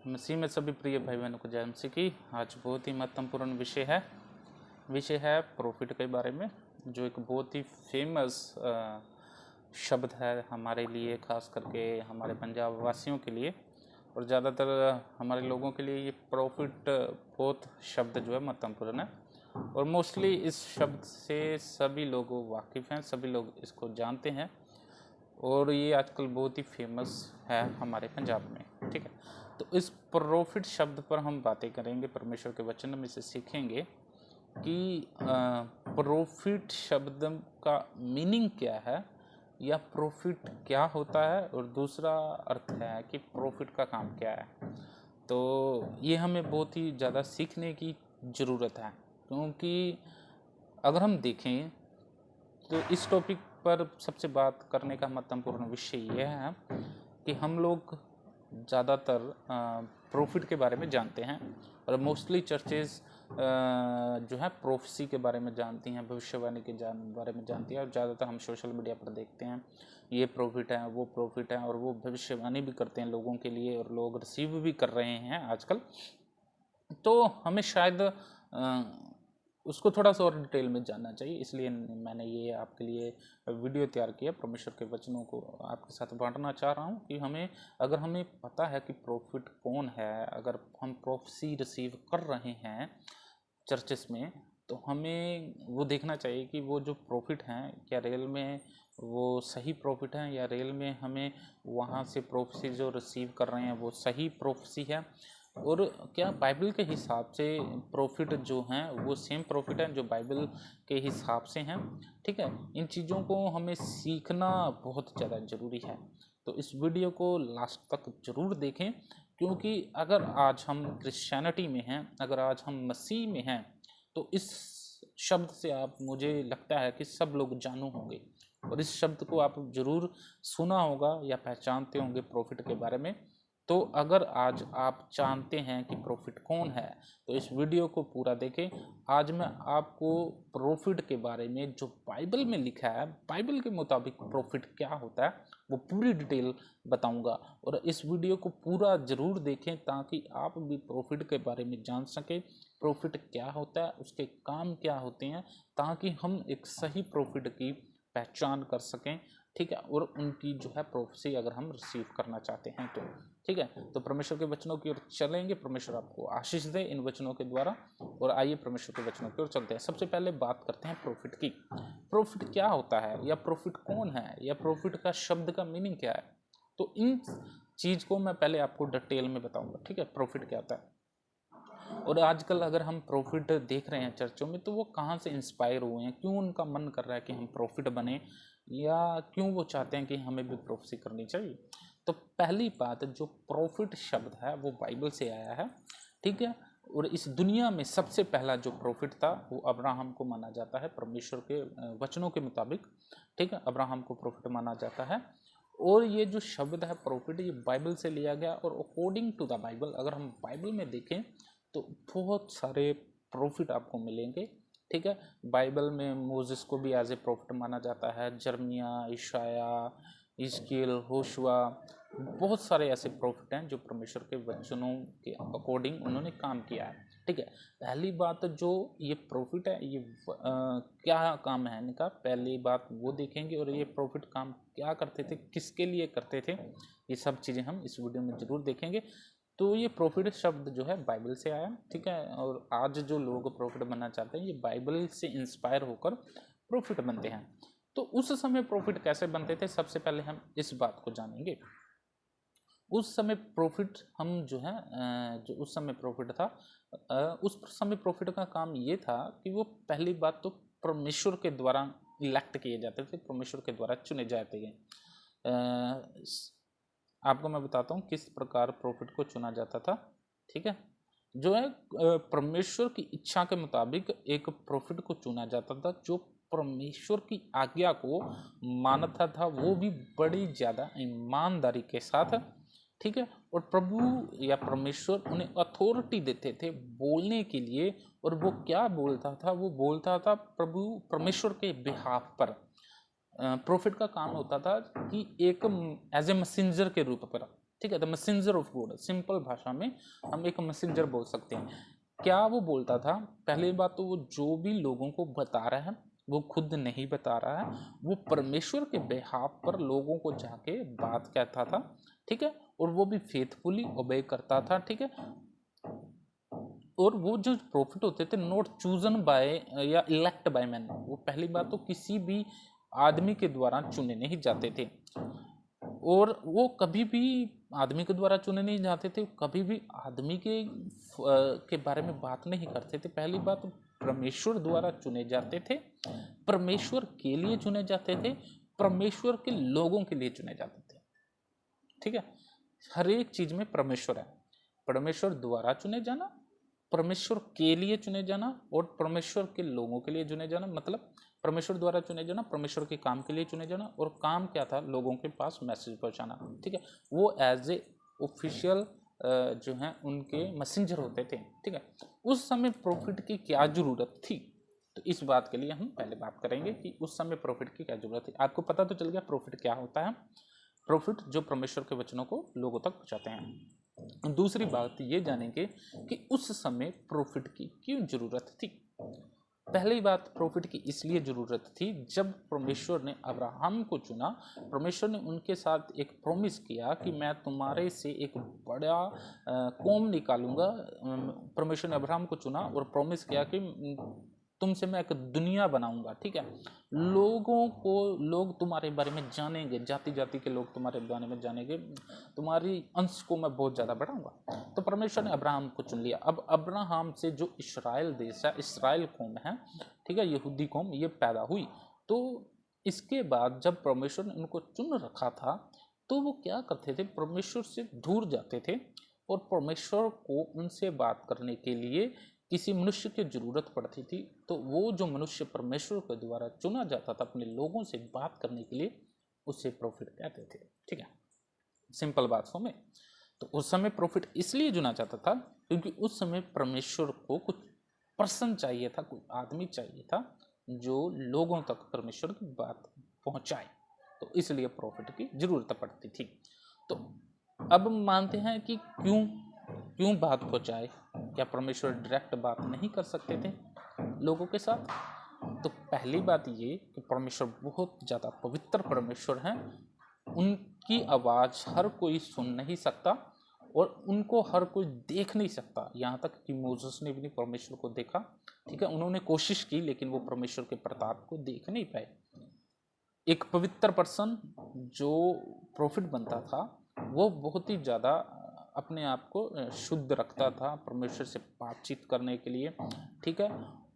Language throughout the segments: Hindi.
मसीह में सभी प्रिय भाई बहनों को जय मसीह की। आज बहुत ही महत्वपूर्ण विषय है प्रॉफिट के बारे में, जो एक बहुत ही फेमस शब्द है हमारे लिए, खास करके हमारे पंजाब वासियों के लिए और ज़्यादातर हमारे लोगों के लिए। ये प्रॉफिट बहुत शब्द जो है महत्वपूर्ण है और मोस्टली इस शब्द से सभी लोग वाकिफ़ हैं, सभी लोग इसको जानते हैं और ये आजकल बहुत ही फेमस है हमारे पंजाब में। ठीक है, तो इस प्रॉफिट शब्द पर हम बातें करेंगे, परमेश्वर के वचन में से सीखेंगे कि प्रॉफिट शब्द का मीनिंग क्या है या प्रॉफिट क्या होता है, और दूसरा अर्थ है कि प्रॉफिट का काम क्या है। तो ये हमें बहुत ही ज़्यादा सीखने की ज़रूरत है, क्योंकि अगर हम देखें तो इस टॉपिक पर सबसे बात करने का महत्वपूर्ण विषय यह है कि हम लोग ज़्यादातर प्रॉफिट के बारे में जानते हैं और मोस्टली चर्चेज़ जो है प्रोफेसी के बारे में जानती हैं, भविष्यवाणी के बारे में जानती हैं। और ज़्यादातर हम सोशल मीडिया पर देखते हैं ये प्रॉफिट है, वो प्रॉफिट है, और वो भविष्यवाणी भी करते हैं लोगों के लिए और लोग रिसीव भी कर रहे हैं आजकल। तो हमें शायद उसको थोड़ा सा और डिटेल में जानना चाहिए, इसलिए मैंने ये आपके लिए वीडियो तैयार किया। परमेश्वर के वचनों को आपके साथ बांटना चाह रहा हूँ कि अगर हमें पता है कि प्रॉफिट कौन है, अगर हम प्रोफेसी रिसीव कर रहे हैं चर्चेस में, तो हमें वो देखना चाहिए कि वो जो प्रॉफिट हैं क्या रियल में वो सही प्रॉफिट है, या रियल में हमें वहाँ से प्रोफेसी जो रिसीव कर रहे हैं वो सही प्रोफेसी है, और क्या बाइबल के हिसाब से प्रॉफिट जो हैं वो सेम प्रॉफिट है जो बाइबल के हिसाब से हैं। ठीक है, इन चीज़ों को हमें सीखना बहुत ज़्यादा ज़रूरी है। तो इस वीडियो को लास्ट तक ज़रूर देखें, क्योंकि अगर आज हम क्रिश्चियनिटी में हैं, अगर आज हम मसीह में हैं, तो इस शब्द से आप, मुझे लगता है कि सब लोग जानू होंगे और इस शब्द को आप ज़रूर सुना होगा या पहचानते होंगे प्रॉफिट के बारे में। तो अगर आज आप जानते हैं कि प्रॉफिट कौन है, तो इस वीडियो को पूरा देखें। आज मैं आपको प्रॉफिट के बारे में जो बाइबल में लिखा है, बाइबल के मुताबिक प्रॉफिट क्या होता है, वो पूरी डिटेल बताऊंगा। और इस वीडियो को पूरा ज़रूर देखें ताकि आप भी प्रॉफिट के बारे में जान सकें, प्रॉफिट क्या होता है, उसके काम क्या होते हैं, ताकि हम एक सही प्रॉफिट की पहचान कर सकें। ठीक है, और उनकी जो है प्रोफेसी अगर हम रिसीव करना चाहते हैं तो ठीक है। तो परमेश्वर के वचनों की ओर चलेंगे, परमेश्वर आपको आशीष दे इन वचनों के द्वारा। और आइए परमेश्वर के वचनों की ओर चलते हैं। सबसे पहले बात करते हैं प्रॉफिट की। प्रॉफिट क्या होता है, या प्रॉफिट कौन है, या प्रॉफिट का शब्द का मीनिंग क्या है। तो इन चीज़ को मैं पहले आपको डिटेल में बताऊंगा। ठीक है, प्रॉफिट क्या होता है। और आजकल अगर हम प्रॉफिट देख रहे हैं चर्चों में, तो वो कहाँ से इंस्पायर हुए हैं, क्यों उनका मन कर रहा है कि हम प्रॉफिट बने, या क्यों वो चाहते हैं कि हमें भी प्रोफेसी करनी चाहिए। तो पहली बात, जो प्रॉफिट शब्द है वो बाइबल से आया है। ठीक है, और इस दुनिया में सबसे पहला जो प्रॉफिट था वो अब्राहम को माना जाता है, परमेश्वर के वचनों के मुताबिक। ठीक है, अब्राहम को प्रॉफिट माना जाता है। और ये जो शब्द है प्रॉफिट, ये बाइबल से लिया गया। और अकॉर्डिंग टू द बाइबल, अगर हम बाइबल में देखें तो बहुत सारे प्रॉफिट आपको मिलेंगे। ठीक है, बाइबल में मोसेस को भी एज ए प्रॉफिट माना जाता है, जर्मिया, इशाया, हिजकिय्याह, होशुआ, बहुत सारे ऐसे प्रॉफिट हैं जो परमेश्वर के वचनों के अकॉर्डिंग उन्होंने काम किया है। ठीक है, पहली बात जो ये प्रॉफिट है, ये क्या काम है इनका, पहली बात वो देखेंगे। और ये प्रॉफिट काम क्या करते थे, किसके लिए करते थे, ये सब चीज़ें हम इस वीडियो में ज़रूर देखेंगे। तो ये प्रॉफिट शब्द जो है बाइबल से आया। ठीक है, और आज जो लोग प्रॉफिट बनना चाहते हैं, ये बाइबल से इंस्पायर होकर प्रॉफिट बनते हैं। तो उस समय प्रॉफिट कैसे बनते थे, सबसे पहले हम इस बात को जानेंगे। उस समय प्रॉफिट हम जो है जो उस समय प्रॉफिट था, उस समय प्रॉफिट का काम ये था कि वो पहली बात तो परमेश्वर के द्वारा इलेक्ट किए जाते थे, परमेश्वर के द्वारा चुने जाते हैं। आपको मैं बताता हूँ किस प्रकार प्रॉफिट को चुना जाता था। ठीक है, जो है परमेश्वर की इच्छा के मुताबिक एक प्रॉफिट को चुना जाता था, जो परमेश्वर की आज्ञा को मानता था, वो भी बड़ी ज़्यादा ईमानदारी के साथ। ठीक है, और प्रभु या परमेश्वर उन्हें अथॉरिटी देते थे बोलने के लिए। और वो क्या बोलता था, वो बोलता था प्रभु परमेश्वर के बिहाफ पर। प्रॉफिट का काम होता था कि एक एज ए मैसेंजर के रूप पर। ठीक है, the messenger of God, simple भाषा में हम एक मैसेंजर बोल सकते हैं। क्या वो बोलता था? पहली बात तो वो जो भी लोगों को बता रहा है वो खुद नहीं बता रहा है, वो परमेश्वर के बिहाफ पर लोगों को जाके बात कहता था, ठीक है, और वो भी फेथफुली ओबे करता था, ठीक है। और वो जो प्रॉफिट होते थे नॉट चूजन बाय या इलेक्ट बाय मैन, वो पहली बात तो किसी भी आदमी के द्वारा चुने नहीं जाते थे, और वो कभी भी आदमी के द्वारा चुने नहीं जाते थे, कभी भी आदमी के बारे में बात नहीं करते थे। पहली बात परमेश्वर द्वारा चुने जाते थे, परमेश्वर के लिए चुने जाते थे, परमेश्वर के लोगों के लिए चुने जाते थे, ठीक है। हर एक चीज में परमेश्वर है, परमेश्वर द्वारा चुने जाना, परमेश्वर के लिए चुने जाना और परमेश्वर के लोगों के लिए चुने जाना। मतलब परमेश्वर द्वारा चुने जाना, परमेश्वर के काम के लिए चुने जाना, और काम क्या था? लोगों के पास मैसेज पहुंचाना, ठीक है। वो एज ए ऑफिशियल जो हैं उनके मैसेंजर होते थे, ठीक है। उस समय प्रॉफिट की क्या जरूरत थी? तो इस बात के लिए हम पहले बात करेंगे कि उस समय प्रॉफिट की क्या जरूरत थी। आपको पता तो चल गया प्रॉफिट क्या होता है। प्रॉफिट जो परमेश्वर के वचनों को लोगों तक पहुंचाते हैं। दूसरी बात ये जानेंगे कि उस समय प्रॉफिट की क्यों जरूरत थी। पहली बात, प्रॉफिट की इसलिए जरूरत थी जब परमेश्वर ने अब्राहम को चुना, परमेश्वर ने उनके साथ एक प्रॉमिस किया कि मैं तुम्हारे से एक बड़ा कौम निकालूंगा। परमेश्वर ने अब्राहम को चुना और प्रॉमिस किया कि तुमसे मैं एक दुनिया बनाऊंगा, ठीक है। लोग तुम्हारे बारे में जानेंगे, जाति जाति के लोग तुम्हारे बारे में जानेंगे, तुम्हारी अंश को मैं बहुत ज़्यादा बढ़ाऊंगा। तो परमेश्वर ने अब्राहम को चुन लिया। अब अब्राहम से जो इस्राएल देश है, इस्राएल कौम है, ठीक है, यहूदी कौम, ये पैदा हुई। तो इसके बाद जब परमेश्वर ने उनको चुन रखा था तो वो क्या करते थे? परमेश्वर से दूर जाते थे और परमेश्वर को उनसे बात करने के लिए किसी मनुष्य की जरूरत पड़ती थी। तो वो जो मनुष्य परमेश्वर के द्वारा चुना जाता था अपने लोगों से बात करने के लिए, उससे प्रॉफिट कहते थे, ठीक है। सिंपल बात समझ। तो उस समय प्रॉफिट इसलिए चुना जाता था क्योंकि उस समय परमेश्वर को कुछ पर्सन चाहिए था, कोई आदमी चाहिए था जो लोगों तक परमेश्वर की बात पहुंचाए। तो इसलिए प्रॉफिट की जरूरत पड़ती थी। तो अब मानते हैं कि क्यों बात पहुंचाए? क्या परमेश्वर डायरेक्ट बात नहीं कर सकते थे लोगों के साथ? तो पहली बात ये कि परमेश्वर बहुत ज़्यादा पवित्र परमेश्वर हैं, उनकी आवाज़ हर कोई सुन नहीं सकता और उनको हर कोई देख नहीं सकता। यहाँ तक कि मोसेस ने भी नहीं परमेश्वर को देखा, ठीक है। उन्होंने कोशिश की लेकिन वो परमेश्वर के प्रताप को देख नहीं पाए। एक पवित्र पर्सन जो प्रॉफिट बनता था वो बहुत ही ज़्यादा अपने आप को शुद्ध रखता था परमेश्वर से बातचीत करने के लिए, ठीक है।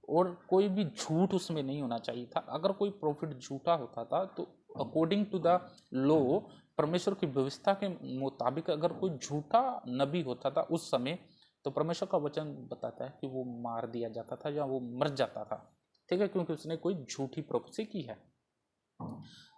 और कोई भी झूठ उसमें नहीं होना चाहिए था। अगर कोई प्रॉफिट झूठा होता था तो अकॉर्डिंग टू द लॉ, परमेश्वर की व्यवस्था के मुताबिक अगर कोई झूठा नबी होता था उस समय, तो परमेश्वर का वचन बताता है कि वो मार दिया जाता था या वो मर जाता था, ठीक है, क्योंकि उसने कोई झूठी प्रोफेसी की है।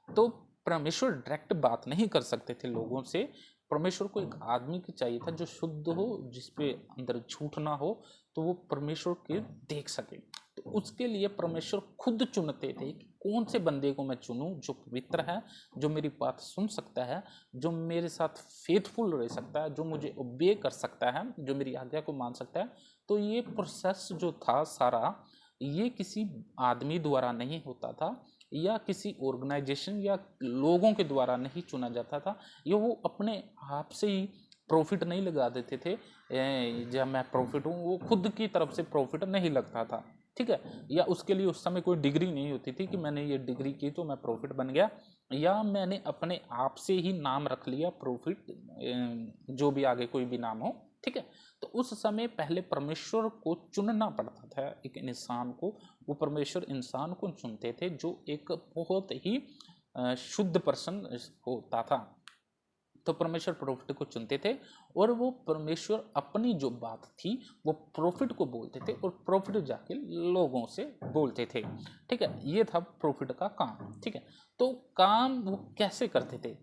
तो परमेश्वर डायरेक्ट बात नहीं कर सकते थे लोगों से। परमेश्वर को एक आदमी की चाहिए था जो शुद्ध हो, जिसपे अंदर झूठ ना हो, तो वो परमेश्वर के देख सके। तो उसके लिए परमेश्वर खुद चुनते थे कि कौन से बंदे को मैं चुनूं जो पवित्र है, जो मेरी बात सुन सकता है, जो मेरे साथ फेथफुल रह सकता है, जो मुझे ओबे कर सकता है, जो मेरी आज्ञा को मान सकता है। तो ये प्रोसेस जो था सारा, ये किसी आदमी द्वारा नहीं होता था या किसी ऑर्गेनाइजेशन या लोगों के द्वारा नहीं चुना जाता था। ये वो अपने आप से ही प्रॉफिट नहीं लगा देते थे। जब मैं प्रॉफिट हूँ, वो खुद की तरफ से प्रॉफिट नहीं लगता था, ठीक है। या उसके लिए उस समय कोई डिग्री नहीं होती थी कि मैंने ये डिग्री की तो मैं प्रॉफिट बन गया, या मैंने अपने आप से ही नाम रख लिया प्रॉफिट, जो भी आगे कोई भी नाम हो, ठीक है। तो उस समय पहले परमेश्वर को चुनना पड़ता था एक इंसान को। वो परमेश्वर इंसान को चुनते थे जो एक बहुत ही शुद्ध पर्सन होता था। तो परमेश्वर प्रॉफिट को चुनते थे और वो परमेश्वर अपनी जो बात थी वो प्रॉफिट को बोलते थे और प्रॉफिट जाके लोगों से बोलते थे, ठीक है। ये था प्रॉफिट का काम, ठीक है। तो काम वो कैसे करते थे?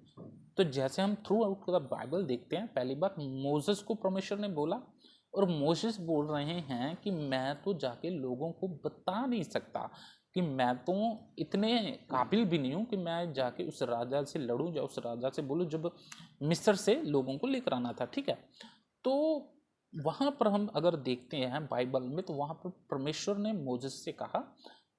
तो जैसे हम थ्रू आउट द बाइबल देखते हैं, पहली बात मोसेस को परमेश्वर ने बोला और मोसेस बोल रहे हैं कि मैं तो जाके लोगों को बता नहीं सकता कि मैं तो इतने काबिल भी नहीं हूँ कि मैं जाके उस राजा से लड़ूं या उस राजा से बोलूं, जब मिस्र से लोगों को लेकर आना था। ठीक है, तो वहाँ पर हम अगर देखते हैं बाइबल में, तो वहाँ पर परमेश्वर ने मोसेस से कहा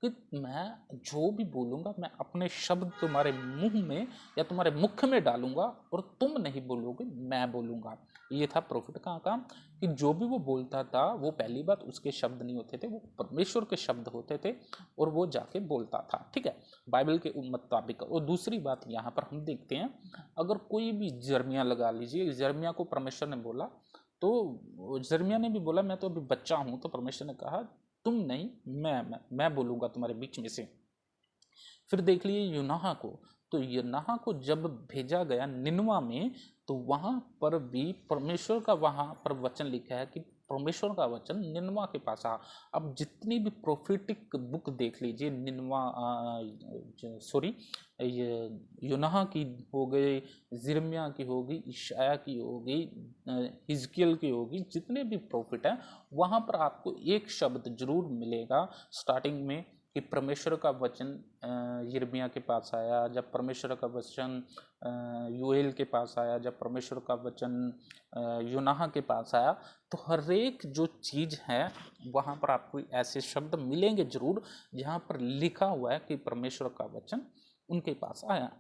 कि मैं जो भी बोलूँगा, मैं अपने शब्द तुम्हारे मुंह में या तुम्हारे मुख में डालूंगा और तुम नहीं बोलोगे, मैं बोलूँगा। ये था प्रोफिट का काम, कि जो भी वो बोलता था वो पहली बात उसके शब्द नहीं होते थे, वो परमेश्वर के शब्द होते थे और वो जाके बोलता था। ठीक है, बाइबल के मुताबिक। और दूसरी बात यहाँ पर हम देखते हैं, अगर कोई भी जर्मिया लगा लीजिए, जर्मिया को परमेश्वर ने बोला, तो जर्मिया ने भी बोला मैं तो अभी बच्चा हूँ, तो परमेश्वर ने कहा तुम नहीं, मैं बोलूँगा तुम्हारे बीच में से। फिर देख लिए यूनाह को, तो यूनाह को जब भेजा गया निनवा में, तो वहाँ पर भी परमेश्वर का वहाँ पर वचन लिखा है कि परमेश्वर का वचन निनवा के पास आ। अब जितनी भी प्रोफेटिक बुक देख लीजिए, निनवा सॉरी ये यूनाह की हो गई, जिर्मिया की होगी, इशाया की होगी, हिजकियल की होगी, जितने भी प्रोफिट हैं वहाँ पर आपको एक शब्द जरूर मिलेगा स्टार्टिंग में कि परमेश्वर का वचन यिर्मयाह के पास आया, जब परमेश्वर का वचन योएल के पास आया, जब परमेश्वर का वचन यूनाह के पास आया, तो हर एक जो चीज़ है वहाँ पर आपको ऐसे शब्द मिलेंगे जरूर जहाँ पर लिखा हुआ है कि परमेश्वर का वचन उनके पास आया।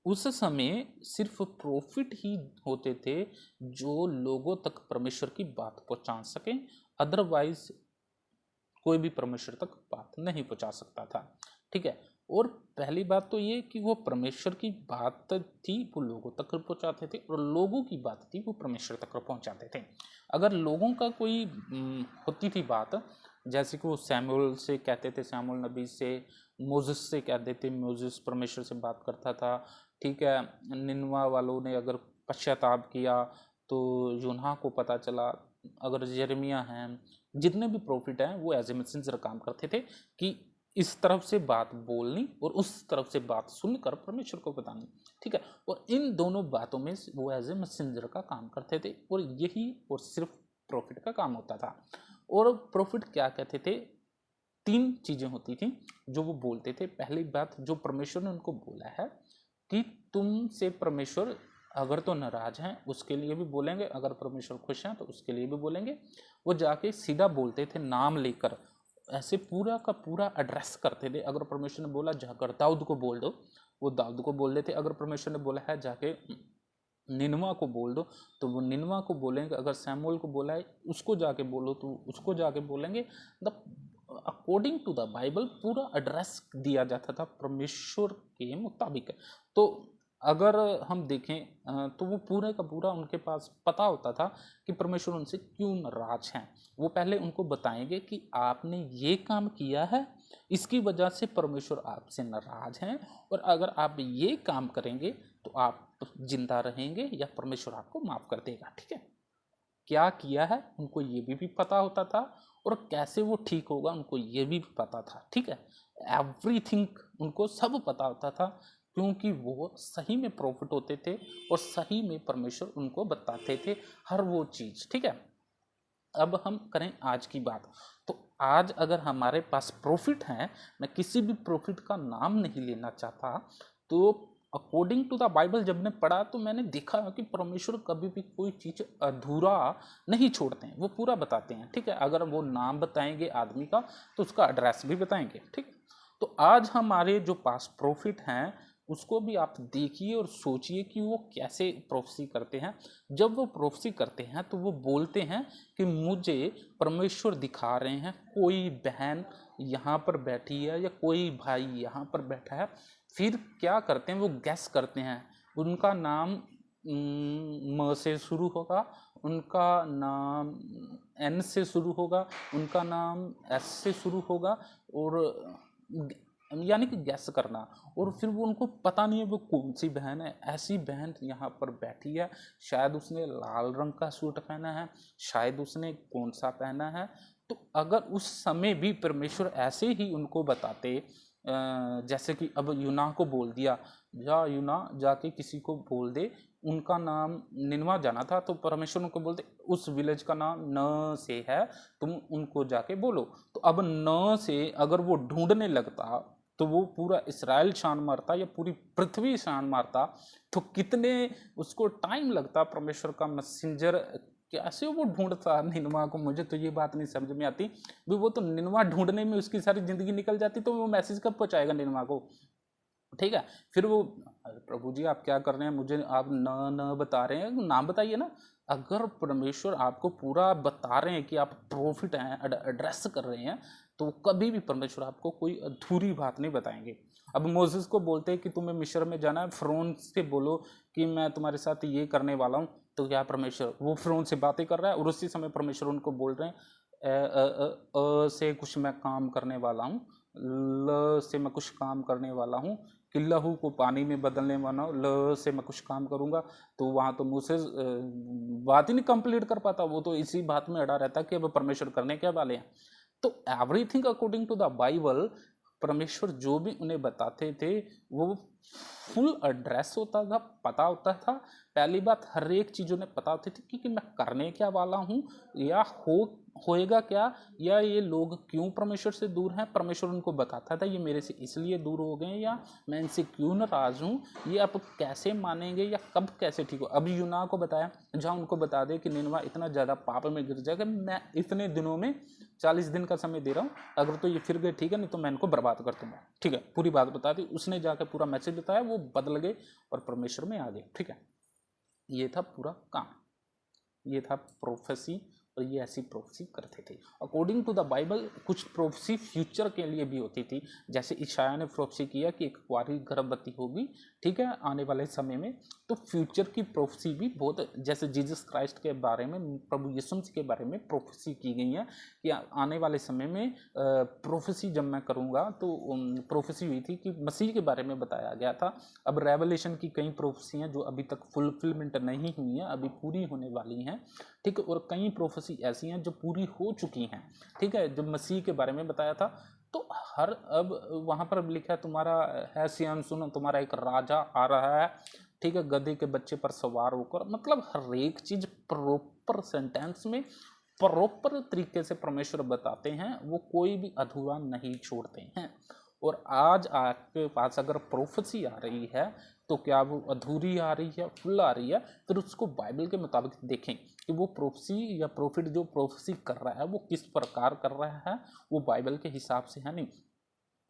उस समय सिर्फ प्रॉफिट ही होते थे जो लोगों तक परमेश्वर की बात पहुँचा सकें, अदरवाइज कोई भी परमेश्वर तक बात नहीं पहुंचा सकता था। ठीक है, और पहली बात तो ये कि वो परमेश्वर की बात थी वो लोगों तक पहुंचाते थे, और लोगों की बात थी वो परमेश्वर तक पहुंचाते थे। अगर लोगों का कोई होती थी बात, जैसे कि वो सैमुअल से कहते थे, सैमुअल नबी से, मोसेस से कहते थे, मोसेस परमेश्वर से बात करता था। ठीक है, निनवा वालों ने अगर पश्चाताप किया तो यूनाह को पता चला। अगर यिर्मयाह हैं, जितने भी प्रॉफिट हैं वो एज ए मैसेंजर काम करते थे कि इस तरफ से बात बोलनी और उस तरफ से बात सुनकर परमेश्वर को बतानी। ठीक है, और इन दोनों बातों में वो एज ए मैसेंजर का काम करते थे, और यही और सिर्फ प्रॉफिट का काम होता था। और प्रॉफिट क्या कहते थे, 3 चीज़ें होती थी जो वो बोलते थे। पहली बात, जो परमेश्वर ने उनको बोला है कि तुमसे परमेश्वर अगर तो नाराज हैं उसके लिए भी बोलेंगे, अगर परमेश्वर खुश हैं तो उसके लिए भी बोलेंगे। वो जाके सीधा बोलते थे नाम लेकर, ऐसे पूरा का पूरा एड्रेस करते थे। अगर परमेश्वर ने बोला जाकर दाऊद को बोल दो, वो दाऊद को बोल देते। अगर परमेश्वर ने बोला है जाके निनवा को बोल दो, तो वो निनवा को बोलेंगे। अगर सैमुअल को बोला है उसको जाके बोलो, तो उसको जाके बोलेंगे। The according to the Bible पूरा एड्रेस दिया जाता था परमेश्वर के मुताबिक। तो अगर हम देखें तो वो पूरे का पूरा उनके पास पता होता था कि परमेश्वर उनसे क्यों नाराज हैं। वो पहले उनको बताएंगे कि आपने ये काम किया है, इसकी वजह से परमेश्वर आपसे नाराज हैं, और अगर आप ये काम करेंगे तो आप जिंदा रहेंगे या परमेश्वर आपको माफ़ कर देगा। ठीक है, क्या किया है उनको ये भी पता होता था, और कैसे वो ठीक होगा उनको ये भी पता था। ठीक है, एवरीथिंग उनको सब पता होता था, क्योंकि वो सही में प्रॉफिट होते थे और सही में परमेश्वर उनको बताते थे हर वो चीज़। ठीक है, अब हम करें आज की बात। तो आज अगर हमारे पास प्रॉफिट है, मैं किसी भी प्रॉफिट का नाम नहीं लेना चाहता, तो अकॉर्डिंग टू द बाइबल जब मैंने पढ़ा तो मैंने देखा कि परमेश्वर कभी भी कोई चीज़ अधूरा नहीं छोड़ते हैं, वो पूरा बताते हैं। ठीक है, अगर वो नाम बताएंगे आदमी का तो उसका एड्रेस भी बताएंगे। ठीक, तो आज हमारे जो पास प्रॉफिट हैं उसको भी आप देखिए और सोचिए कि वो कैसे प्रोफेसी करते हैं। जब वो प्रोफेसी करते हैं तो वो बोलते हैं कि मुझे परमेश्वर दिखा रहे हैं, कोई बहन यहाँ पर बैठी है या कोई भाई यहाँ पर बैठा है। फिर क्या करते हैं, वो गैस करते हैं, उनका नाम म से शुरू होगा, उनका नाम एन से शुरू होगा, उनका नाम एस से शुरू होगा, और यानी कि गैस करना। और फिर वो उनको पता नहीं है वो कौन सी बहन है। ऐसी बहन यहाँ पर बैठी है, शायद उसने लाल रंग का सूट पहना है, शायद उसने कौन सा पहना है। तो अगर उस समय भी परमेश्वर ऐसे ही उनको बताते, जैसे कि अब यूनाह को बोल दिया, या यूना जाके किसी को बोल दे, उनका नाम निनवा जाना था, तो परमेश्वर उनको बोलते उस विलेज का नाम न से है, तुम उनको जाके बोलो। तो अब न से अगर वो ढूंढने लगता तो वो पूरा इस्राएल छान मारता या पूरी पृथ्वी छान मारता, तो कितने उसको टाइम लगता परमेश्वर का मैसेंजर कैसे वो ढूंढता निनवा को। मुझे तो ये बात नहीं समझ में आती भी, वो तो निनवा ढूंढने में उसकी सारी जिंदगी निकल जाती, तो वो मैसेज कब पहुंचाएगा निनवा को। ठीक है, फिर वो प्रभु जी आप क्या कर रहे हैं, मुझे आप न बता रहे हैं, नाम बताइए ना। अगर परमेश्वर आपको पूरा बता रहे हैं कि आप प्रॉफिट हैं, एड्रेस कर रहे हैं, तो कभी भी परमेश्वर आपको कोई अधूरी बात नहीं बताएंगे। अब मोसेस को बोलते हैं कि तुम्हें मिस्र में जाना है, फ़िरौन से बोलो कि मैं तुम्हारे साथ ये करने वाला हूँ, तो क्या परमेश्वर वो फ़िरौन से बातें कर रहा है, और उसी समय परमेश्वर उनको बोल रहे हैं से कुछ मैं काम करने वाला हूँ, ल से मैं कुछ काम करने वाला हूँ, कि लहू को पानी में बदलने वाला हूँ, ल से मैं कुछ काम करूँगा। तो वहाँ तो मूसेस बात ही नहीं कंप्लीट कर पाता, वो तो इसी बात में अड़ा रहता कि अब परमेश्वर करने क्या वाले हैं। तो everything according to the Bible, परमेश्वर जो भी उन्हें बताते थे वो फुल एड्रेस होता था, पता होता था। पहली बात, हर एक चीज़ उन्हें पता होती थी कि मैं करने क्या वाला हूँ, या होएगा क्या, या ये लोग क्यों परमेश्वर से दूर हैं। परमेश्वर उनको बताता था ये मेरे से इसलिए दूर हो गए, या मैं इनसे क्यों नाराज हूँ, ये आप कैसे मानेंगे, या कब कैसे ठीक हो। अभी यूना को बताया, जहाँ उनको बता दे कि निनवा इतना ज़्यादा पाप में गिर जाएगा, मैं इतने दिनों में 40 दिन का समय दे रहा हूँ, अगर तो ये फिर गए ठीक है, नहीं तो मैं इनको बर्बाद कर दूंगा। ठीक है, पूरी बात बता दी उसने, जाकर पूरा मैसेज बताया, वो बदल गए और परमेश्वर में आ गए। ठीक है, ये था पूरा काम, ये था प्रोफेसी, और ये ऐसी प्रोफेसी करते थे। अकॉर्डिंग टू द बाइबल कुछ प्रोफेसी फ्यूचर के लिए भी होती थी, जैसे इशाया ने प्रोफेसी किया कि एक कुंवारी गर्भवती होगी, ठीक है, आने वाले समय में। तो फ्यूचर की प्रोफेसी भी बहुत, जैसे जीसस क्राइस्ट के बारे में, प्रभु यीशु मसीह के बारे में प्रोफेसी की गई है कि आने वाले समय में प्रोफेसी जब मैं करूँगा, तो प्रोफेसी हुई थी कि मसीह के बारे में बताया गया था। अब रेवलेशन की कई प्रोफेसियाँ जो अभी तक फुलफिलमेंट नहीं हुई हैं, अभी पूरी होने वाली हैं। ठीक है, और कई प्रोफेसी ऐसी हैं जो पूरी हो चुकी हैं। ठीक है, जब मसीह के बारे में बताया था, तो हर अब वहाँ पर लिखा है तुम्हारा है सियान सुनो, तुम्हारा एक राजा आ रहा है, ठीक है, गधे के बच्चे पर सवार होकर। मतलब हर एक चीज़ प्रॉपर सेंटेंस में प्रॉपर तरीके से परमेश्वर बताते हैं, वो कोई भी अधूरा नहीं छोड़ते हैं। और आज आपके पास अगर प्रोफेसी आ रही है, तो क्या वो अधूरी आ रही है, फुल आ रही है, फिर उसको बाइबल के मुताबिक देखें कि वो प्रोफेसी या प्रॉफिट जो प्रोफेसी कर रहा है वो किस प्रकार कर रहा है, वो बाइबल के हिसाब से है नहीं।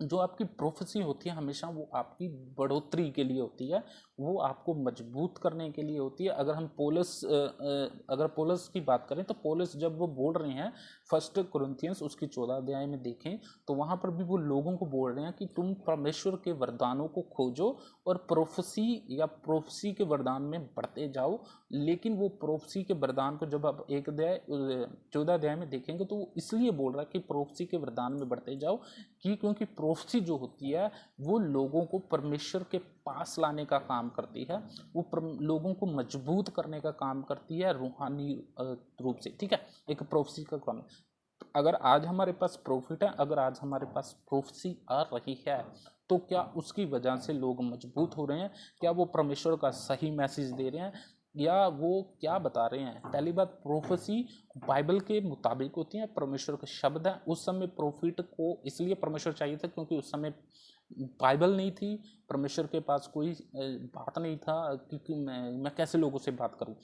जो आपकी प्रोफेसी होती है हमेशा वो आपकी बढ़ोतरी के लिए होती है, वो आपको मजबूत करने के लिए होती है। अगर हम अगर पौलुस की बात करें, तो पौलुस जब वो बोल रहे हैं 1 कुरिन्थियंस उसकी 14 अध्याय में देखें, तो वहाँ पर भी वो लोगों को बोल रहे हैं कि तुम परमेश्वर के वरदानों को खोजो और प्रोफेसी या प्रोफेसी के वरदान में बढ़ते जाओ। लेकिन वो प्रोफेसी के वरदान को जब आप 14 अध्याय में देखेंगे, तो वो इसलिए बोल रहा है कि प्रोफेसी के वरदान में बढ़ते जाओ, क्योंकि प्रोफेसी जो होती है वो लोगों को परमेश्वर के पास लाने का काम करती है, वो लोगों को मजबूत करने का काम करती है रूहानी रूप से। ठीक है, एक प्रोफेसी का काम। अगर आज हमारे पास प्रॉफिट है, अगर आज हमारे पास प्रोफेसी आ रही है, तो क्या उसकी वजह से लोग मजबूत हो रहे हैं? क्या वो परमेश्वर का सही मैसेज दे रहे हैं, या वो क्या बता रहे हैं? पहली बात, प्रोफेसी बाइबल के मुताबिक होती है, परमेश्वर का शब्द है। उस समय प्रॉफिट को इसलिए परमेश्वर चाहिए था क्योंकि उस समय बाइबल नहीं थी, परमेश्वर के पास कोई बात नहीं था, क्योंकि मैं कैसे लोगों से बात करूं।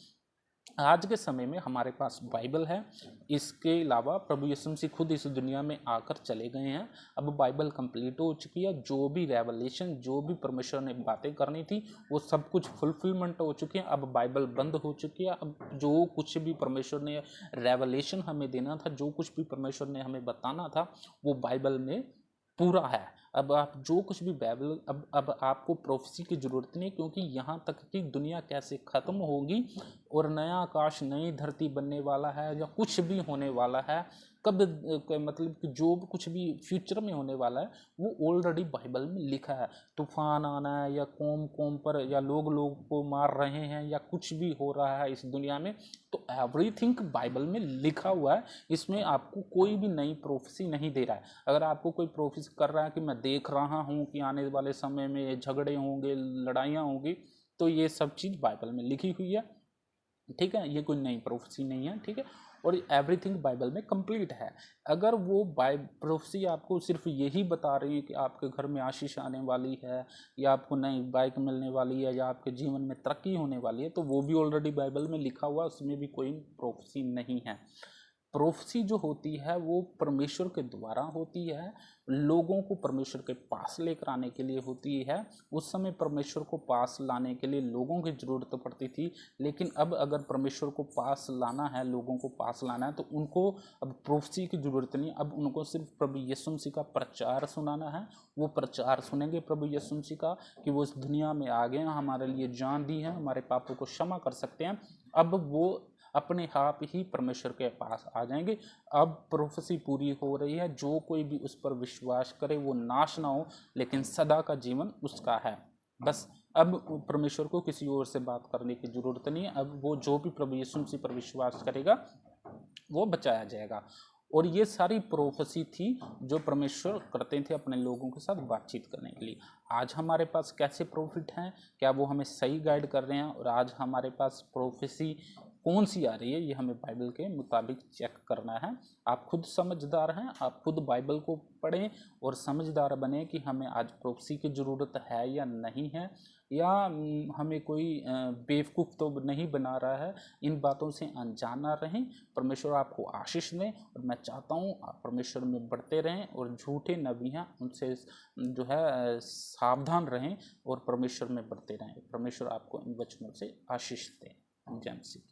आज के समय में हमारे पास बाइबल है, इसके अलावा प्रभु यीशु मसीह खुद इस दुनिया में आकर चले गए हैं। अब बाइबल कंप्लीट हो चुकी है, जो भी रेवलेशन, जो भी परमेश्वर ने बातें करनी थी, वो सब कुछ फुलफिलमेंट हो चुकी है। अब बाइबल बंद हो चुकी है। अब जो कुछ भी परमेश्वर ने रेवलेशन हमें देना था, जो कुछ भी परमेश्वर ने हमें बताना था, वो बाइबल में पूरा है। अब आप जो कुछ भी बाइबल, अब आपको प्रोफेसी की ज़रूरत नहीं, क्योंकि यहाँ तक कि दुनिया कैसे ख़त्म होगी और नया आकाश नई धरती बनने वाला है, या कुछ भी होने वाला है, मतलब कि जो भी कुछ भी फ्यूचर में होने वाला है वो ऑलरेडी बाइबल में लिखा है। तूफान आना है या कौम कौम पर या लोग को मार रहे हैं या कुछ भी हो रहा है इस दुनिया में, तो एवरीथिंग बाइबल में लिखा हुआ है। इसमें आपको कोई भी नई प्रोफेसी नहीं दे रहा है। अगर आपको कोई प्रोफेसी कर रहा है कि मैं देख रहा हूँ कि आने वाले समय में झगड़े होंगे, लड़ाइयाँ होंगी, तो ये सब चीज़ बाइबल में लिखी हुई है, ठीक है। ये कोई नई प्रोफेसी नहीं है, ठीक है। और एवरीथिंग बाइबल में कंप्लीट है। अगर वो प्रोफेसी आपको सिर्फ यही बता रही है कि आपके घर में आशीष आने वाली है या आपको नई बाइक मिलने वाली है या आपके जीवन में तरक्की होने वाली है, तो वो भी ऑलरेडी बाइबल में लिखा हुआ है, उसमें भी कोई प्रोफेसी नहीं है। प्रोफेसी जो होती है वो परमेश्वर के द्वारा होती है, लोगों को परमेश्वर के पास लेकर आने के लिए होती है। उस समय परमेश्वर को पास लाने के लिए लोगों की ज़रूरत पड़ती थी, लेकिन अब अगर परमेश्वर को पास लाना है, लोगों को पास लाना है, तो उनको अब प्रोफेसी की ज़रूरत नहीं। अब उनको सिर्फ प्रभु यीशु मसीह का प्रचार सुनाना है। वो प्रचार सुनेंगे प्रभु यीशु मसीह का कि वो इस दुनिया में आ गए हैं, हमारे लिए जान दी है, हमारे पापों को क्षमा कर सकते हैं। अब वो अपने आप ही परमेश्वर के पास आ जाएंगे। अब प्रोफेसी पूरी हो रही है। जो कोई भी उस पर विश्वास करे वो नाश ना हो, लेकिन सदा का जीवन उसका है। बस अब परमेश्वर को किसी और से बात करने की जरूरत नहीं है। अब वो जो भी प्रभु यीशु मसीह पर विश्वास करेगा वो बचाया जाएगा। और ये सारी प्रोफेसी थी जो परमेश्वर करते थे अपने लोगों के साथ बातचीत करने के लिए। आज हमारे पास कैसे प्रॉफिट हैं, क्या वो हमें सही गाइड कर रहे हैं, और आज हमारे पास प्रोफेसी कौन सी आ रही है, ये हमें बाइबल के मुताबिक चेक करना है। आप खुद समझदार हैं, आप खुद बाइबल को पढ़ें और समझदार बने कि हमें आज प्रोफेसी की ज़रूरत है या नहीं है, या हमें कोई बेवकूफ़ तो नहीं बना रहा है। इन बातों से अनजान ना रहें। परमेश्वर आपको आशीष दें, और मैं चाहता हूँ आप परमेश्वर में बढ़ते रहें और झूठे नबी हैं उनसे जो है सावधान रहें और परमेश्वर में बढ़ते रहें। परमेश्वर आपको इन वचनों से आशीष दें। जय मसीह।